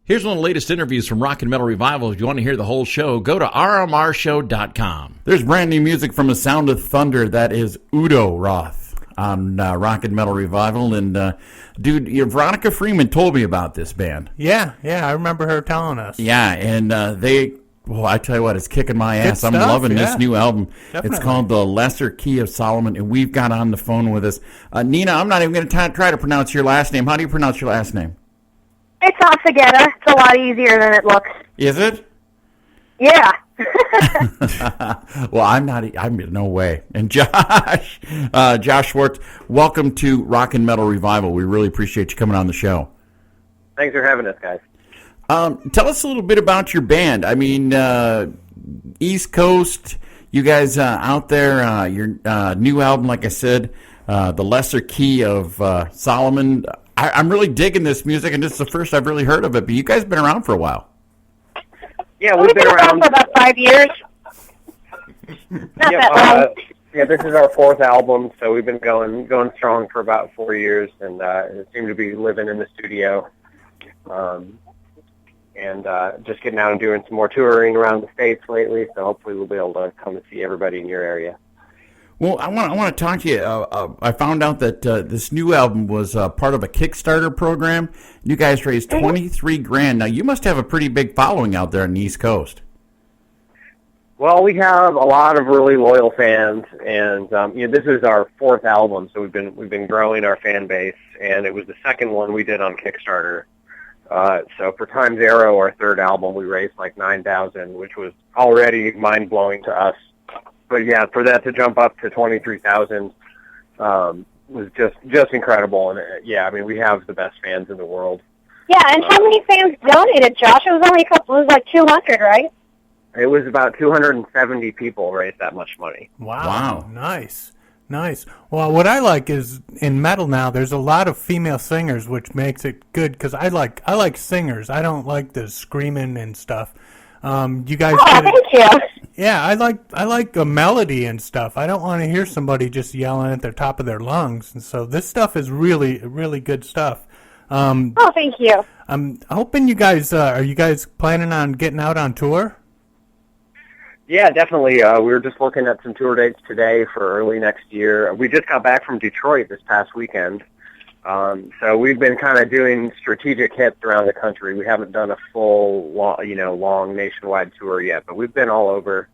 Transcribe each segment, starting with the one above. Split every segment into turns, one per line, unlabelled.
Here's one of the latest interviews from Rock and Metal Revival. If you want to hear the whole show, go to rmrshow.com. There's brand new music from A Sound of Thunder. That is Udo Roth on Rock and Metal Revival. And, dude, Veronica Freeman told me about this band.
Yeah, I remember her telling us.
Yeah, and well, I tell you what, it's kicking my ass.
Good
I'm
stuff,
loving this new album.
Definitely.
It's called The Lesser Key of Solomon, and we've got on the phone with us. Nina, I'm not even going to try to pronounce your last name. How do you pronounce your last name?
It's Altogether. It's a lot easier than it looks.
Is it?
Yeah.
Well, I'm no way. And Josh Schwartz, welcome to Rock and Metal Revival. We really appreciate you coming on the show.
Thanks for having us, guys.
Tell us a little bit about your band. I mean, East Coast, you guys out there, your new album, like I said, The Lesser Key of Solomon. I'm really digging this music, and this is the first I've really heard of it, but you guys have been around for a while.
Yeah, we've been around
for about 5 years. Not that long.
Yeah, this is our fourth album, so we've been going strong for about 4 years, and seem to be living in the studio, and just getting out and doing some more touring around the States lately, so hopefully we'll be able to come and see everybody in your area.
Well, I want to talk to you. I found out that this new album was part of a Kickstarter program. You guys raised $23,000. Now, you must have a pretty big following out there on the East Coast.
Well, we have a lot of really loyal fans, and this is our fourth album, so we've been growing our fan base, and it was the second one we did on Kickstarter. So for Time Zero, our third album, we raised like $9,000, which was already mind blowing to us. But yeah, for that to jump up to 23,000 was just incredible. And I mean, we have the best fans in the world.
Yeah, and how many fans donated, Josh? It was like 200, right?
It was about 270 people raised that much money.
Wow. Nice. Well, what I like is in metal now, there's a lot of female singers, which makes it good because I like singers. I don't like the screaming and stuff. You guys.
Thank you.
Yeah, I like a melody and stuff. I don't want to hear somebody just yelling at the top of their lungs. And so this stuff is really, really good stuff.
Thank you.
I'm hoping you guys are you guys planning on getting out on tour?
Yeah, definitely. We were just looking at some tour dates today for early next year. We just got back from Detroit this past weekend. So we've been kind of doing strategic hits around the country. We haven't done a full, long nationwide tour yet, but we've been all over.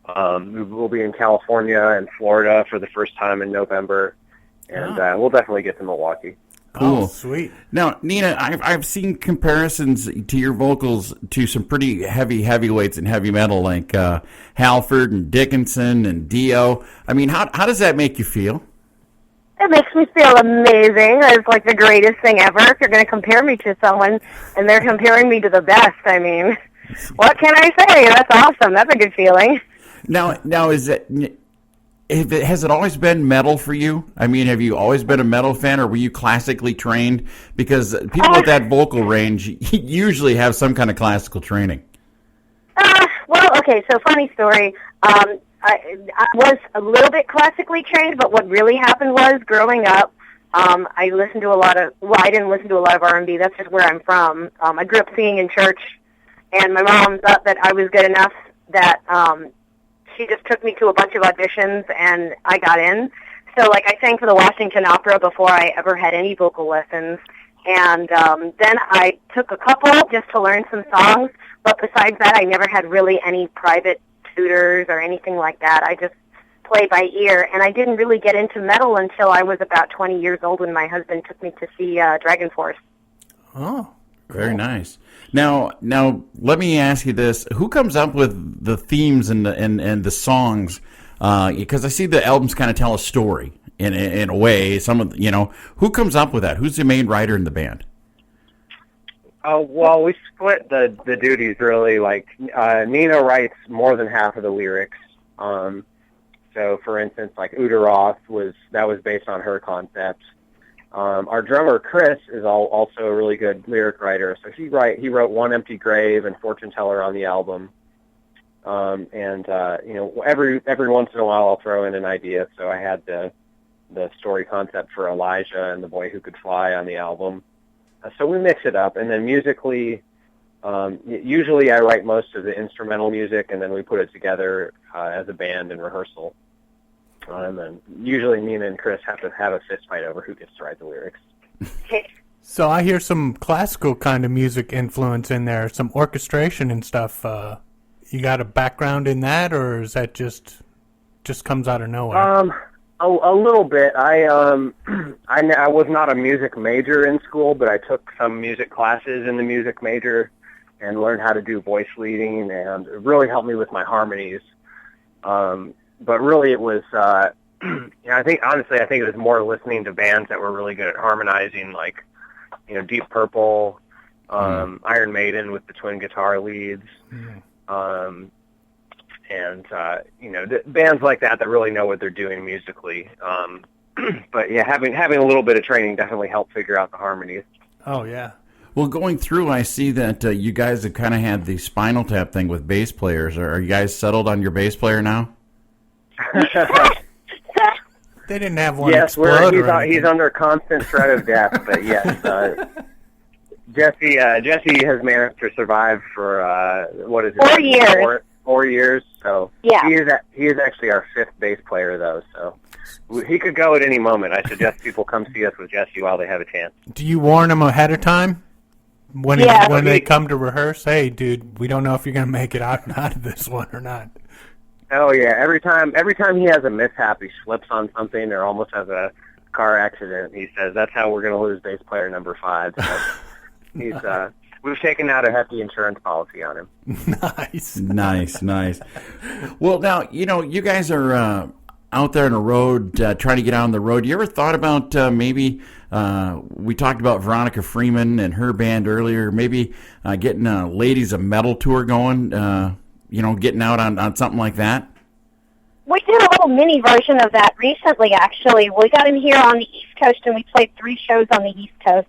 We'll be in California and Florida for the first time in November, and we'll definitely get to Milwaukee.
Cool.
Oh, sweet.
Now, Nina, I've seen comparisons to your vocals to some pretty heavyweights in heavy metal, like Halford and Dickinson and Dio. I mean, how does that make you feel?
It makes me feel amazing. It's like the greatest thing ever. If you're going to compare me to someone, and they're comparing me to the best, I mean, what can I say? That's awesome. That's a good feeling.
Now, has it always been metal for you? I mean, have you always been a metal fan, or were you classically trained? Because people with that vocal range usually have some kind of classical training.
Well, okay, so funny story. I was a little bit classically trained, but what really happened was, growing up, I listened to I didn't listen to a lot of R&B. That's just where I'm from. I grew up singing in church, and my mom thought that I was good enough that she just took me to a bunch of auditions, and I got in. So, like, I sang for the Washington Opera before I ever had any vocal lessons. And then I took a couple just to learn some songs, but besides that, I never had really any private tutors or anything like that. I just played by ear, and I didn't really get into metal until I was about 20 years old when my husband took me to see Dragon Force.
Oh,
very nice. Now, let me ask you this: who comes up with the themes and the songs? Because I see the albums kind of tell a story in a way. Who comes up with that? Who's the main writer in the band?
Well, we split the duties, really. Like, Nina writes more than half of the lyrics. So, for instance, like Udo Roth was based on her concepts. Our drummer Chris is also a really good lyric writer. So he wrote One Empty Grave and Fortune Teller on the album. Every once in a while I'll throw in an idea. So I had the story concept for Elijah and the Boy Who Could Fly on the album. So we mix it up, and then musically, Usually I write most of the instrumental music, and then we put it together as a band in rehearsal. And then usually Nina and Chris have to have a fist fight over who gets to write the lyrics.
So I hear some classical kind of music influence in there, some orchestration and stuff. You got a background in that, or is that just comes out of nowhere?
A little bit. I was not a music major in school, but I took some music classes in the music major and learned how to do voice leading, and it really helped me with my harmonies. But really, it was. I think it was more listening to bands that were really good at harmonizing, like Deep Purple, Iron Maiden with the twin guitar leads. And bands like that really know what they're doing musically. But yeah, having a little bit of training definitely helped figure out the harmonies.
Oh yeah.
Well, going through, I see that you guys have kind of had the Spinal Tap thing with bass players. Are you guys settled on your bass player now?
They didn't have one.
Yes,
explode
he's under constant threat of death. But yes, Jesse has managed to survive for what is it?
4 years.
4 years. So
yeah,
he is actually our fifth bass player though. So he could go at any moment. I suggest people come see us with Jesse while they have a chance.
Do you warn him ahead of time when they come to rehearse? Hey, dude, we don't know if you're going to make it out of this one or not.
Oh yeah, every time he has a mishap, he slips on something or almost has a car accident. He says that's how we're going to lose bass player number 5. So we've taken out a hefty insurance policy on him.
Nice. Well, now you guys are out there on the road, trying to get out on the road. You ever thought about maybe? We talked about Veronica Freeman and her band earlier. Maybe getting a Ladies of Metal tour going. Getting out on something like that?
We did a little mini version of that recently, actually. We got him here on the East Coast, and we played 3 shows on the East Coast.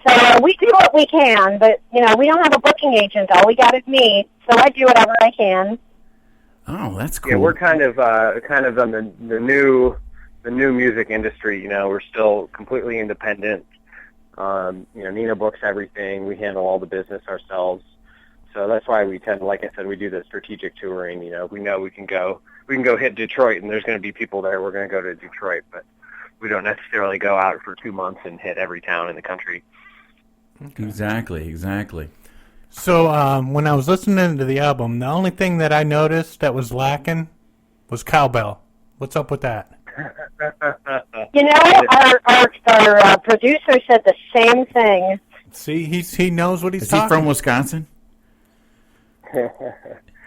So we do what we can, but, we don't have a booking agent. All we got is me, so I do whatever I can.
Oh, that's cool.
Yeah, we're kind of on the new music industry. We're still completely independent. Nina books everything. We handle all the business ourselves. So that's why we tend, like I said, we do the strategic touring. We know we can go hit Detroit, and there's going to be people there. We're going to go to Detroit, but we don't necessarily go out for 2 months and hit every town in the country.
Okay. Exactly.
So when I was listening to the album, the only thing that I noticed that was lacking was cowbell. What's up with that?
Our producer said the same thing.
See, he knows what he's talking.
Is he from Wisconsin?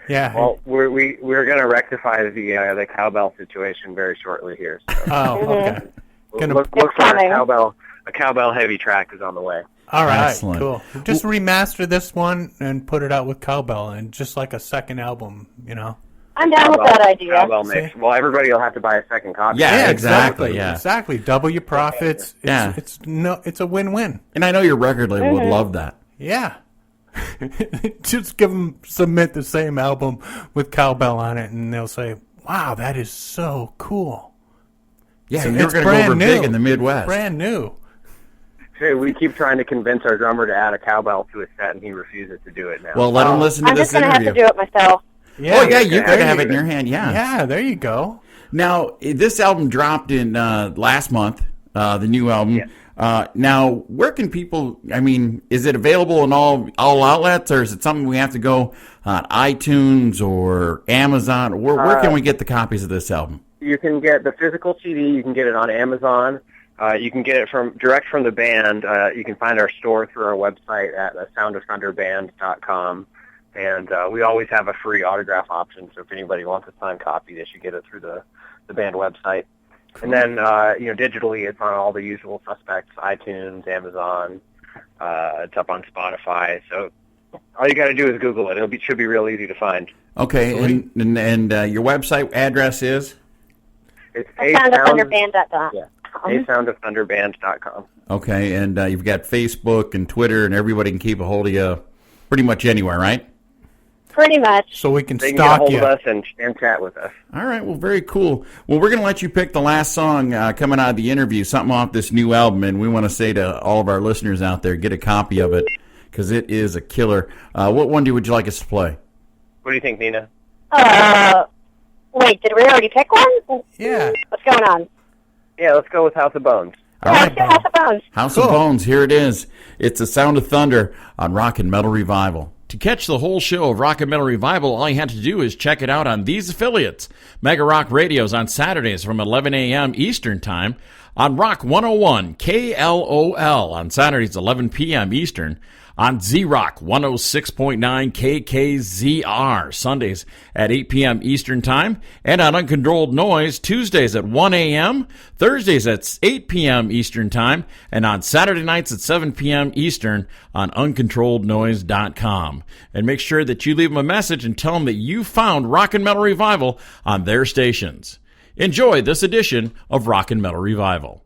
Yeah.
Well, we're going to rectify the cowbell situation very shortly here. So.
Oh, okay.
Look for a cowbell heavy track is on the way.
All right,
excellent.
Cool. Just remaster this one and put it out with cowbell and just like a second album,
I'm down with that idea.
Cowbell mix. Well, everybody will have to buy a second copy.
Yeah, exactly. Yeah,
exactly. Double your profits. It's a win-win.
And I know your record label would love that.
Yeah. Just submit the same album with cowbell on it, and they'll say, "Wow, that is so cool."
Yeah,
so
you're going to go over big in the Midwest.
Brand new.
Hey, we keep trying to convince our drummer to add a cowbell to his set, and he refuses to do it now.
Well, let him listen to this interview.
I'm just going to have to do it myself.
Yeah,
you could have it in your hand.
Yeah, there you go.
Now, this album dropped in last month. The new album.
Yeah.
Now, where can people? I mean, is it available in all outlets, or is it something we have to go on iTunes or Amazon? Where can we get the copies of this album?
You can get the physical CD. You can get it on Amazon. You can get it direct from the band. You can find our store through our website at soundofthunderband.com. And we always have a free autograph option, so if anybody wants a signed copy, they should get it through the band website. And then, digitally, it's on all the usual suspects, iTunes, Amazon. It's up on Spotify. So all you got to do is Google it. It should be real easy to find.
Okay, and your website address is?
It's
soundofthunderband.com.
Yeah, soundofthunderband.com.
Okay, and you've got Facebook and Twitter, and everybody can keep a hold of you pretty much anywhere, right?
Pretty much.
So we can
they
stalk
can
you.
get a hold of us and chat with us.
All right, well, very cool. Well, we're going to let you pick the last song coming out of the interview, something off this new album, and we want to say to all of our listeners out there, get a copy of it, because it is a killer. What one would you like us to play?
What do you think, Nina?
Wait, did we already pick one?
Yeah.
What's going on?
Yeah, let's go with House of Bones.
All right.
House of Bones.
House of Bones, here it is. It's the Sound of Thunder on Rock and Metal Revival. To catch the whole show of Rock and Metal Revival, all you have to do is check it out on these affiliates. Mega Rock Radios on Saturdays from 11 a.m. Eastern Time, on Rock 101 KLOL on Saturdays 11 p.m. Eastern, on Z-Rock 106.9 KKZR Sundays at 8 p.m. Eastern Time, and on Uncontrolled Noise Tuesdays at 1 a.m., Thursdays at 8 p.m. Eastern Time, and on Saturday nights at 7 p.m. Eastern on uncontrollednoise.com. And make sure that you leave them a message and tell them that you found Rock and Metal Revival on their stations. Enjoy this edition of Rock and Metal Revival.